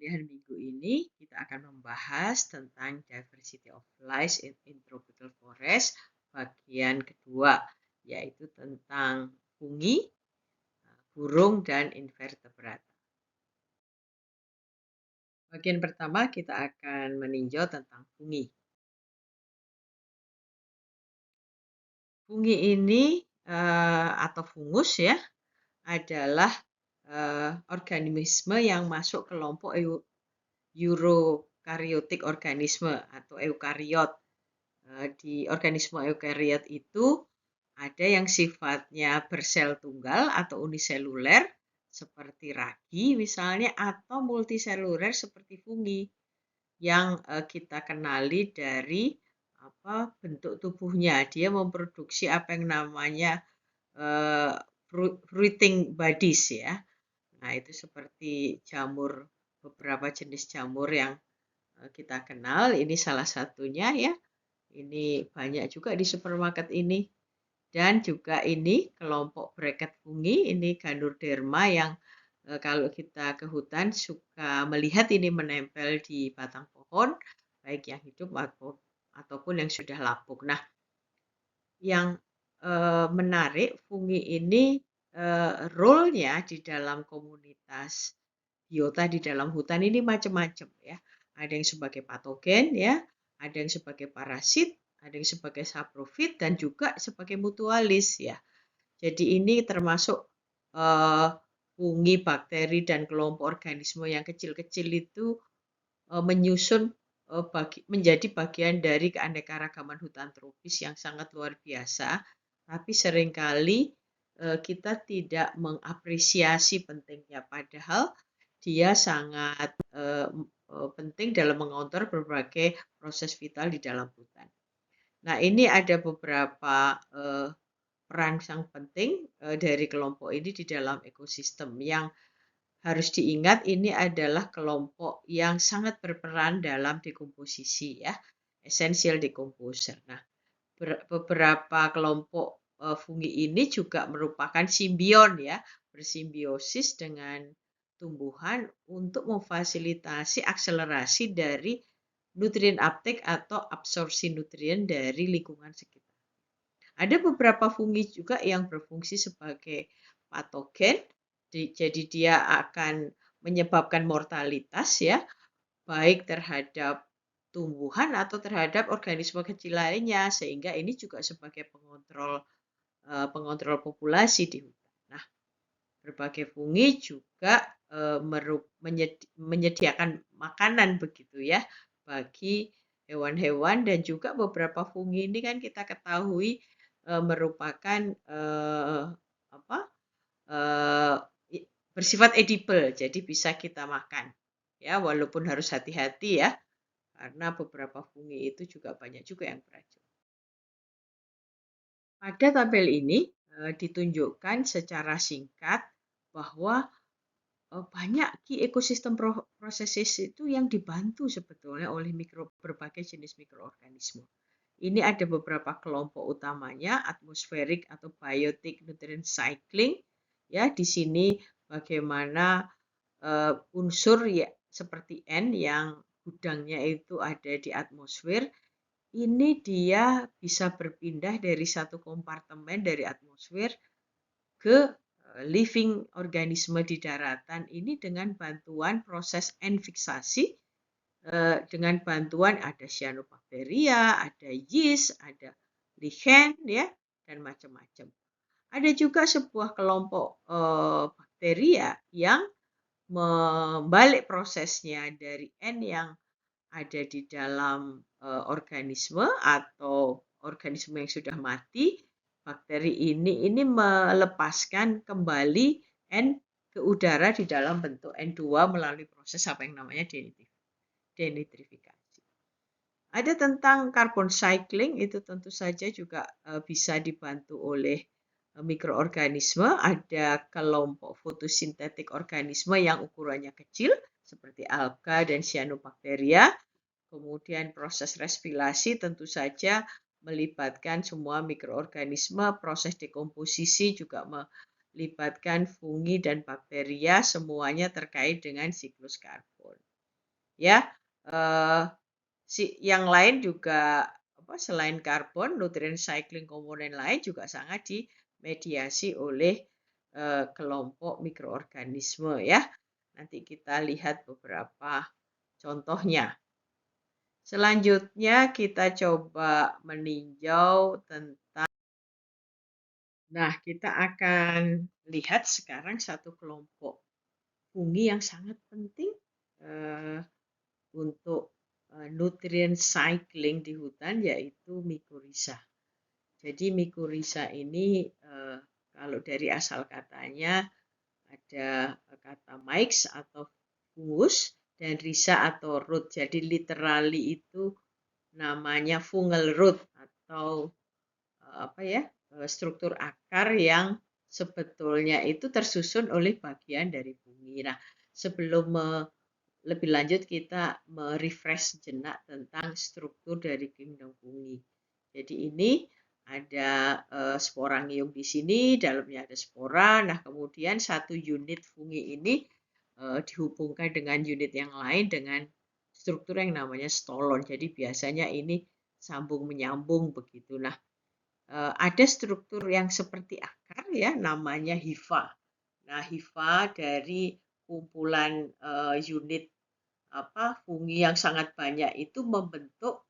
perkuliahan minggu ini kita akan membahas tentang diversity of life in tropical forest bagian kedua, yaitu tentang fungi, burung, dan invertebrata. Bagian pertama kita akan meninjau tentang fungi. Fungi ini atau fungus ya adalah organisme yang masuk kelompok eukaryotik organisme atau eukariot. Di organisme eukariot itu ada yang sifatnya bersel tunggal atau uniseluler seperti ragi misalnya, atau multiseluler seperti fungi yang kita kenali dari bentuk tubuhnya. Dia memproduksi apa yang namanya fruiting bodies ya. Nah, itu seperti jamur, beberapa jenis jamur yang kita kenal. Ini salah satunya ya. Ini banyak juga di supermarket ini. Dan juga ini kelompok bracket fungi, ini Ganoderma yang kalau kita ke hutan suka melihat ini menempel di batang pohon, baik yang hidup ataupun yang sudah lapuk. Nah, yang menarik fungi ini role-nya di dalam komunitas biota di dalam hutan ini macam-macam ya. Ada yang sebagai patogen ya, ada yang sebagai parasit, ada yang sebagai saprofit, dan juga sebagai mutualis ya. Jadi ini termasuk fungi, bakteri, dan kelompok organisme yang kecil-kecil itu menyusun menjadi bagian dari keanekaragaman hutan tropis yang sangat luar biasa, tapi seringkali kita tidak mengapresiasi pentingnya, padahal dia sangat penting dalam mengontrol berbagai proses vital di dalam hutan. Nah, ini ada beberapa peran yang penting dari kelompok ini di dalam ekosistem. Yang harus diingat, ini adalah kelompok yang sangat berperan dalam dekomposisi ya, essential decomposer. Nah, beberapa kelompok fungi ini juga merupakan simbion ya, bersimbiosis dengan tumbuhan untuk memfasilitasi akselerasi dari nutrien uptake atau absorpsi nutrien dari lingkungan sekitar. Ada beberapa fungi juga yang berfungsi sebagai patogen, jadi dia akan menyebabkan mortalitas ya, baik terhadap tumbuhan atau terhadap organisme kecil lainnya, sehingga ini juga sebagai pengontrol populasi di hutan. Nah, berbagai fungi juga menyediakan makanan begitu ya bagi hewan-hewan, dan juga beberapa fungi ini kan kita ketahui merupakan bersifat edible, jadi bisa kita makan ya, walaupun harus hati-hati ya, karena beberapa fungi itu juga banyak juga yang beracun. Pada tabel ini ditunjukkan secara singkat bahwa banyak key ekosistem processes itu yang dibantu sebetulnya oleh berbagai jenis mikroorganisme. Ini ada beberapa kelompok utamanya, atmospheric atau biotic nutrient cycling. Ya, di sini bagaimana unsur ya seperti N yang gudangnya itu ada di atmosfer, ini dia bisa berpindah dari satu kompartemen dari atmosfer ke living organisme di daratan ini dengan bantuan proses enfiksasi, dengan bantuan ada cyanobacteria, ada yeast, ada lichen ya, dan macam-macam. Ada juga sebuah kelompok bakteria yang membalik prosesnya dari N yang ada di dalam organisme atau organisme yang sudah mati. Bakteri ini melepaskan kembali N ke udara di dalam bentuk N2 melalui proses apa yang namanya denitrifikasi. Ada tentang carbon cycling, itu tentu saja juga bisa dibantu oleh mikroorganisme. Ada kelompok fotosintetik organisme yang ukurannya kecil seperti alga dan cyanobacteria. Kemudian proses respirasi tentu saja melibatkan semua mikroorganisme, proses dekomposisi juga melibatkan fungi dan bakteria, semuanya terkait dengan siklus karbon. ya. Eh, yang lain juga selain karbon, nutrien cycling komponen lain juga sangat dimediasi oleh kelompok mikroorganisme ya. Nanti kita lihat beberapa contohnya. Selanjutnya kita coba meninjau tentang, nah kita akan lihat sekarang satu kelompok fungi yang sangat penting eh, untuk nutrient cycling di hutan, yaitu mycorrhiza. Jadi mycorrhiza ini kalau dari asal katanya ada kata myx atau fungus dan rhiza atau root. Jadi literally itu namanya fungal root atau struktur akar yang sebetulnya itu tersusun oleh bagian dari fungi. Nah, sebelum lebih lanjut kita merefresh sejenak tentang struktur dari kingdom fungi. Jadi ini ada sporangium di sini, dalamnya ada spora. Nah, kemudian satu unit fungi ini dihubungkan dengan unit yang lain dengan struktur yang namanya stolon. Jadi biasanya ini sambung menyambung begitu. Nah, ada struktur yang seperti akar ya, namanya hifa. Nah, hifa dari kumpulan unit fungi yang sangat banyak itu membentuk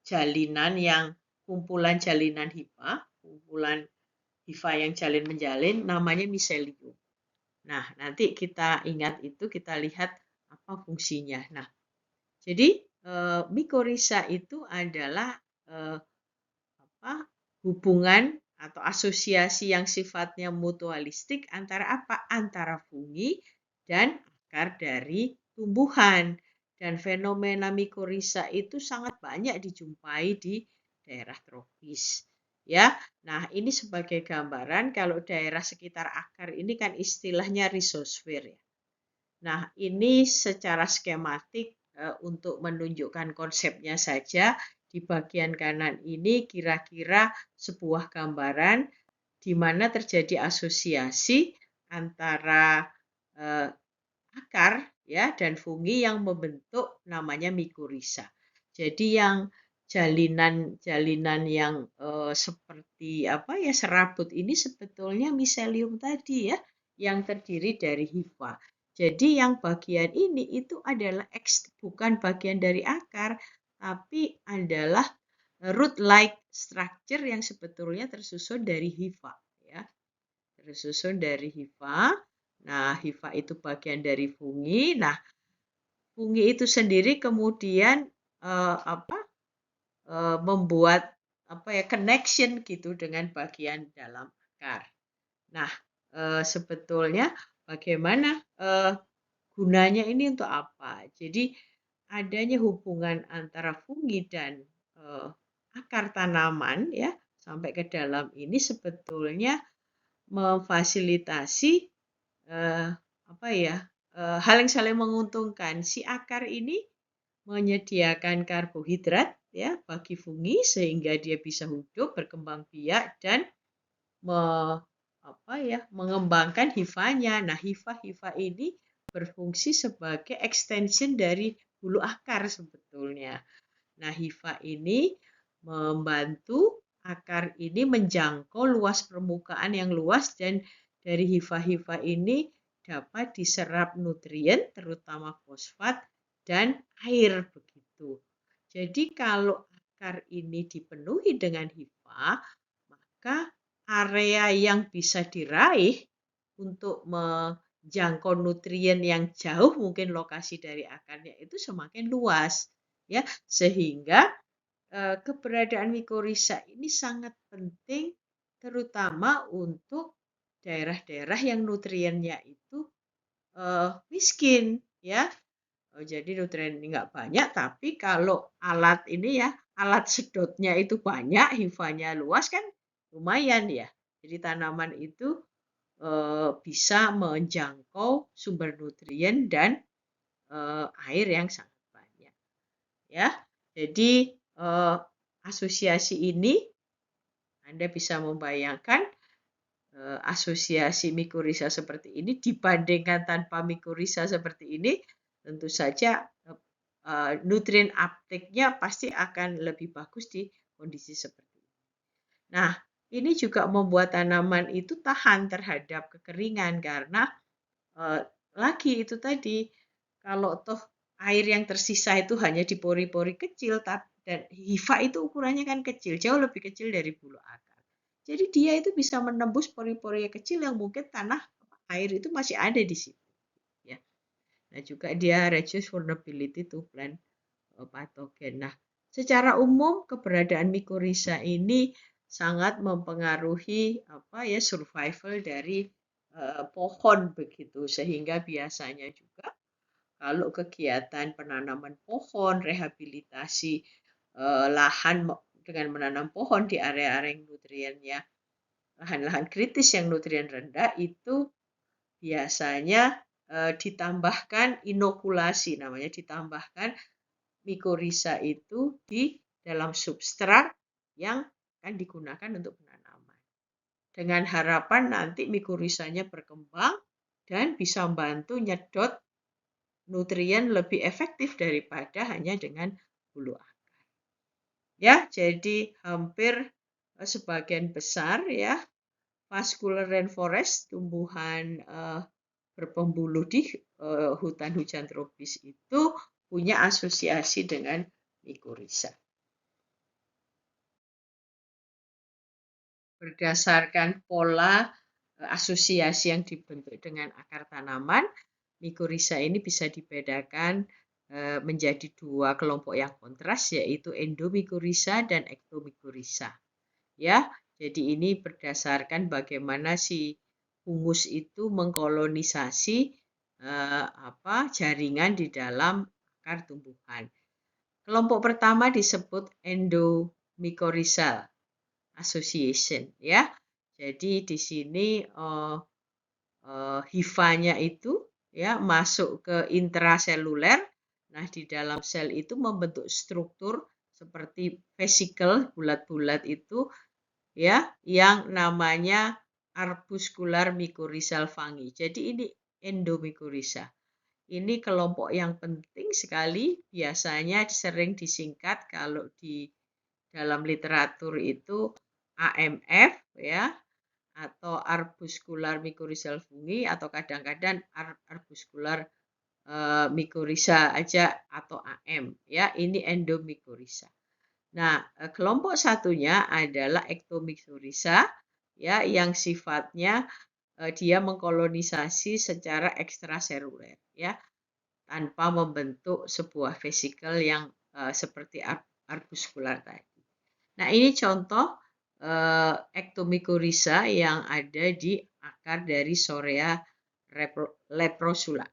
jalinan yang kumpulan jalinan hifa, kumpulan hifa yang jalin menjalin namanya miselium. Nah, nanti kita ingat itu, kita lihat apa fungsinya. Nah, jadi mycorrhiza itu adalah hubungan atau asosiasi yang sifatnya mutualistik antara apa? Antara fungi dan akar dari tumbuhan. Dan fenomena mycorrhiza itu sangat banyak dijumpai di daerah tropis. Ya, nah ini sebagai gambaran kalau daerah sekitar akar ini kan istilahnya rhizosfer ya. Nah, ini secara skematik untuk menunjukkan konsepnya saja. Di bagian kanan ini kira-kira sebuah gambaran di mana terjadi asosiasi antara akar ya dan fungi yang membentuk namanya mycorrhiza. Jadi yang jalinan-jalinan yang seperti serabut ini sebetulnya miselium tadi ya, yang terdiri dari hifa. Jadi yang bagian ini itu adalah bukan bagian dari akar, tapi adalah root-like structure yang sebetulnya tersusun dari hifa ya. Tersusun dari hifa. Nah, hifa itu bagian dari fungi. Nah, fungi itu sendiri kemudian membuat connection gitu dengan bagian dalam akar. Nah, sebetulnya bagaimana gunanya ini untuk apa? Jadi adanya hubungan antara fungi dan akar tanaman ya sampai ke dalam ini sebetulnya memfasilitasi hal yang saling menguntungkan. Si akar ini menyediakan karbohidrat ya bagi fungi sehingga dia bisa hidup, berkembang biak dan mengembangkan hifanya. Nah, hifa-hifa ini berfungsi sebagai extension dari hulu akar sebetulnya. Nah, hifa ini membantu akar ini menjangkau luas permukaan yang luas dan dari hifa-hifa ini dapat diserap nutrien terutama fosfat dan air begitu. Jadi kalau akar ini dipenuhi dengan hifa, maka area yang bisa diraih untuk menjangkau nutrien yang jauh mungkin lokasi dari akarnya itu semakin luas ya, sehingga keberadaan mycorrhiza ini sangat penting terutama untuk daerah-daerah yang nutriennya itu miskin ya. Jadi nutrien nggak banyak, tapi kalau alat ini ya, alat sedotnya itu banyak, hifanya luas kan lumayan ya. Jadi tanaman itu bisa menjangkau sumber nutrien dan air yang sangat banyak. Ya, jadi asosiasi ini Anda bisa membayangkan asosiasi mycorrhiza seperti ini dibandingkan tanpa mycorrhiza seperti ini, tentu saja nutrien uptake-nya pasti akan lebih bagus di kondisi seperti ini. Nah, ini juga membuat tanaman itu tahan terhadap kekeringan karena lagi itu tadi, kalau toh air yang tersisa itu hanya di pori-pori kecil, dan hifa itu ukurannya kan kecil, jauh lebih kecil dari bulu akar. Jadi dia itu bisa menembus pori-pori yang kecil yang mungkin tanah air itu masih ada di situ. Ya. Nah juga dia reduce vulnerability to plant pathogen. Nah, secara umum keberadaan mycorrhiza ini sangat mempengaruhi survival dari pohon begitu, sehingga biasanya juga kalau kegiatan penanaman pohon, rehabilitasi lahan dengan menanam pohon di area-area yang nutriennya lahan-lahan kritis yang nutrien rendah itu biasanya ditambahkan inokulasi, namanya ditambahkan mycorrhiza itu di dalam substrat yang akan digunakan untuk penanaman. Dengan harapan nanti mycorrhizanya berkembang dan bisa membantu nyedot nutrien lebih efektif daripada hanya dengan bulu akar. Ya, jadi hampir sebagian besar ya vascular rainforest, tumbuhan berpembuluh di hutan hujan tropis itu punya asosiasi dengan mycorrhiza. Berdasarkan pola asosiasi yang dibentuk dengan akar tanaman, mycorrhiza ini bisa dibedakan menjadi dua kelompok yang kontras, yaitu endomycorrhiza dan ektomycorrhiza. Ya, jadi ini berdasarkan bagaimana si fungus itu mengkolonisasi jaringan di dalam akar tumbuhan. Kelompok pertama disebut endomycorrhizal association, ya. Jadi di sini hifanya itu ya masuk ke intraseluler. Nah, di dalam sel itu membentuk struktur seperti vesikel bulat-bulat itu ya yang namanya arbuscular mycorrhizal fungi. Jadi ini endomycorrhiza. Ini kelompok yang penting sekali, biasanya sering disingkat kalau di dalam literatur itu AMF ya, atau arbuscular mycorrhizal fungi, atau kadang-kadang arbuscular mycorrhiza aja atau AM ya. Ini endomycorrhiza. Nah, kelompok satunya adalah ektomycorrhiza ya yang sifatnya dia mengkolonisasi secara ekstraseluler ya tanpa membentuk sebuah vesikel yang seperti arbuskular tadi. Nah, ini contoh ektomycorrhiza yang ada di akar dari Sorea leprosula.